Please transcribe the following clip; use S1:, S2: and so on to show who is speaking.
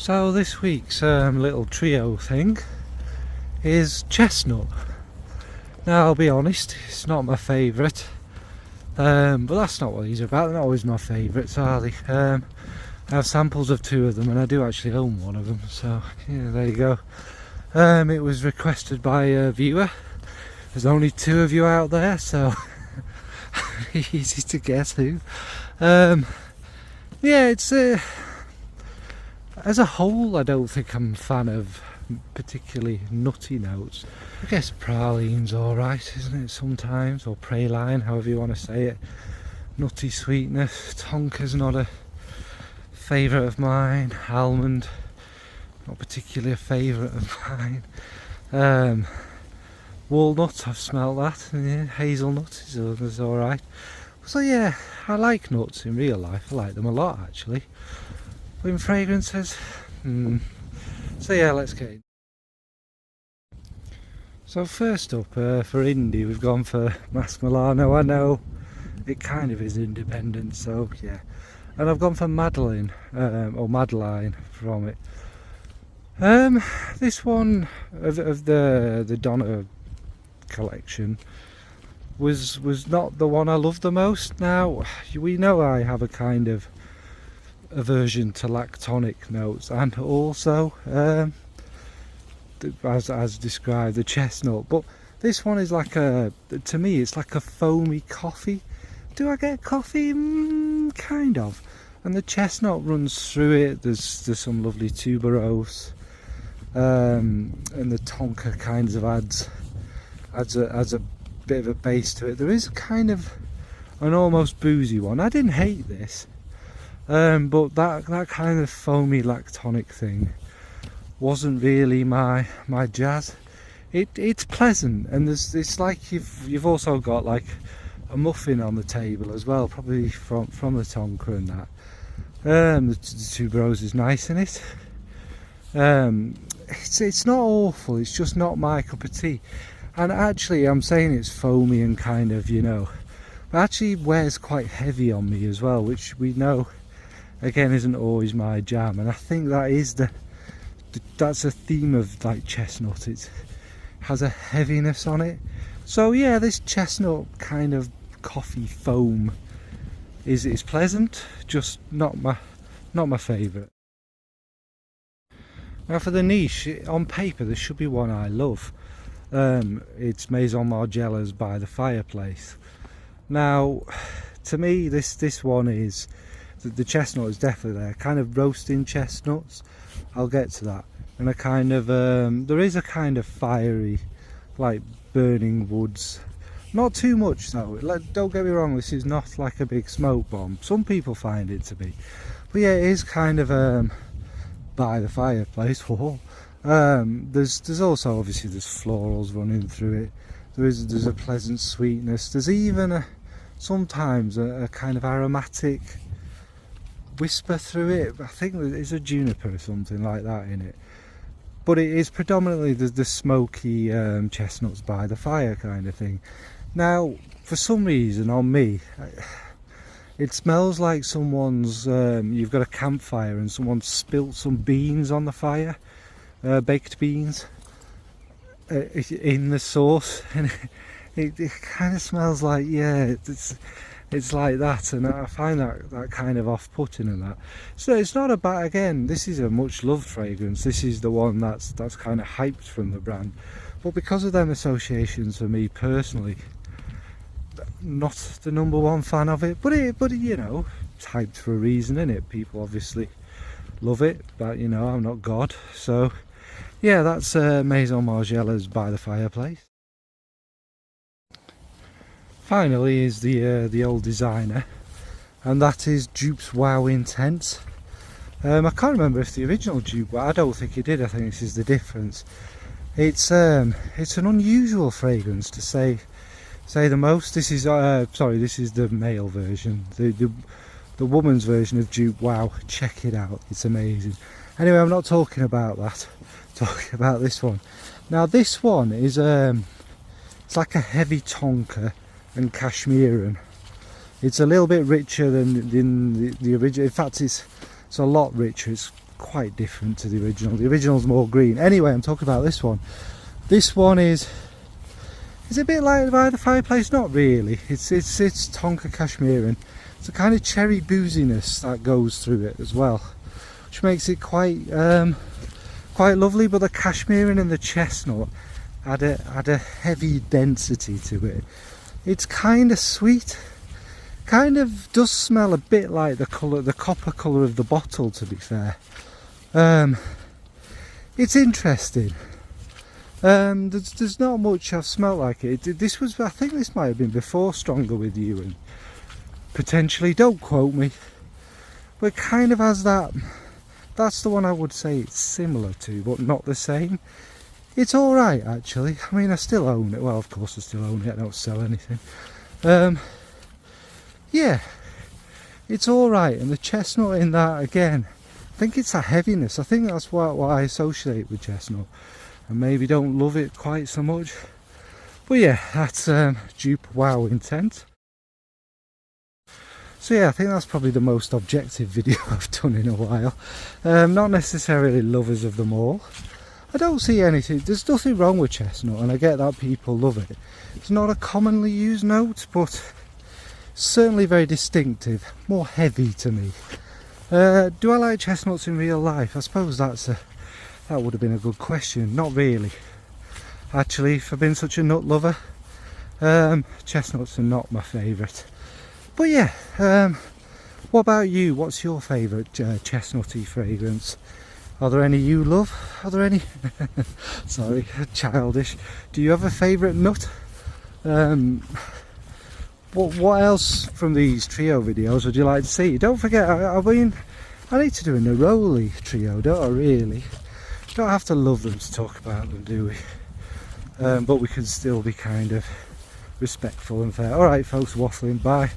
S1: So this week's little trio thing is Chestnut. Now I'll be honest, it's not my favourite, but that's not what these are about. They're not always my favourites, are they? I have samples of two of them, and I do actually own one of them, so yeah, there you go. It was requested by a viewer. There's only two of you out there, so easy to guess who. Yeah, it's as a whole, I don't think I'm a fan of particularly nutty notes. I guess praline's alright, isn't it, sometimes, or praline, however you want to say it. Nutty sweetness. Tonka's not a favourite of mine. Almond, not particularly a favourite of mine. Walnut, I've smelt that. Yeah, hazelnut is alright. So yeah, I like nuts in real life. I like them a lot, actually. But in fragrances, so yeah, let's get in. So first up, for indie, we've gone for Mas Milano. I know it kind of is independent, so yeah. And I've gone for Madeline, or Madeline from it. This one of the Donna collection was not the one I loved the most. Now, we know I have a kind of aversion to lactonic notes, and also as described, the chestnut, but this one is like to me it's like a foamy coffee. Do I get coffee? Kind of. And the chestnut runs through it. There's some lovely tuberose, and the tonka kinds of adds a bit of a base to it. There is kind of an almost boozy one. I didn't hate this, but that kind of foamy lactonic thing wasn't really my jazz. It's pleasant, and it's like you've also got like a muffin on the table as well, probably from the tonka and that. The tuberose is nice in it. It's not awful. It's just not my cup of tea. And actually, I'm saying it's foamy and kind of, but actually wears quite heavy on me as well, which we know again isn't always my jam. And I think that is that's a theme of like chestnut. It has a heaviness on it. So yeah, this chestnut kind of coffee foam is pleasant, just not my favourite. Now for the niche, on paper this should be one I love. It's Maison Margiela's By the Fireplace. Now, to me, this one is the chestnut is definitely there. Kind of roasting chestnuts. I'll get to that. And a kind of there is a kind of fiery, like burning woods. Not too much though. Don't get me wrong. This is not like a big smoke bomb. Some people find it to be, but yeah, it is kind of by the fireplace wall. There's also obviously there's florals running through it. There's a pleasant sweetness. There's even sometimes a kind of aromatic whisper through it. I think there's a juniper or something like that in it. But it is predominantly the smoky chestnuts by the fire kind of thing. Now, for some reason on me, it smells like someone's you've got a campfire and someone's spilt some beans on the fire. Baked beans in the sauce, and it kind of smells like, yeah, it's like that, and I find that kind of off-putting and that. So it's not a bad, again, this is a much loved fragrance. This is the one that's kind of hyped from the brand, but because of them associations for me personally, not the number one fan of it. But it's hyped for a reason, isn't it? People obviously love it, but I'm not God, so yeah, that's Maison Margiela's By the Fireplace. Finally is the old designer, and that is Dupe's Wow Intense. I can't remember if the original Dupe, I don't think it did. I think this is the difference. It's an unusual fragrance, to say the most. This is this is the male version. The woman's version of Dupe Wow. Check it out. It's amazing. Anyway, I'm not talking about that. I'm talking about this one. Now this one is it's like a heavy tonka and cashmeran. It's a little bit richer than the original. In fact, it's a lot richer. It's quite different to the original. The original's more green. Anyway, I'm talking about this one. This one is a bit like by the fireplace. Not really. It's Tonka Kashmiran. It's a kind of cherry booziness that goes through it as well, which makes it quite lovely. But the Kashmiran and the chestnut had a heavy density to it. It's kind of sweet. Kind of does smell a bit like the copper colour of the bottle, to be fair. It's interesting. There's not much I've smelt like it. I think this might have been before Stronger With You, and potentially, don't quote me, but it kind of has that. That's the one I would say it's similar to, but not the same. It's alright actually. I mean, I still own it. Well, of course I still own it. I don't sell anything. Yeah, it's alright. And the chestnut in that, again, I think it's a heaviness. I think that's what I associate with chestnut, and maybe don't love it quite so much. But yeah, that's dupe wow intent. So yeah, I think that's probably the most objective video I've done in a while. Not necessarily lovers of them all. I don't see anything, there's nothing wrong with chestnut, and I get that people love it. It's not a commonly used note, but certainly very distinctive, more heavy to me. Do I like chestnuts in real life? I suppose that would have been a good question. Not really. Actually, if I've been such a nut lover, chestnuts are not my favourite. But yeah, what about you? What's your favourite chestnutty fragrance? Are there any you love? Are there any? Sorry, childish. Do you have a favourite nut? What else from these trio videos would you like to see? Don't forget, I mean, I need to do a neroli trio, don't I really? Don't have to love them to talk about them, do we? But we can still be kind of respectful and fair. Alright folks, waffling, bye.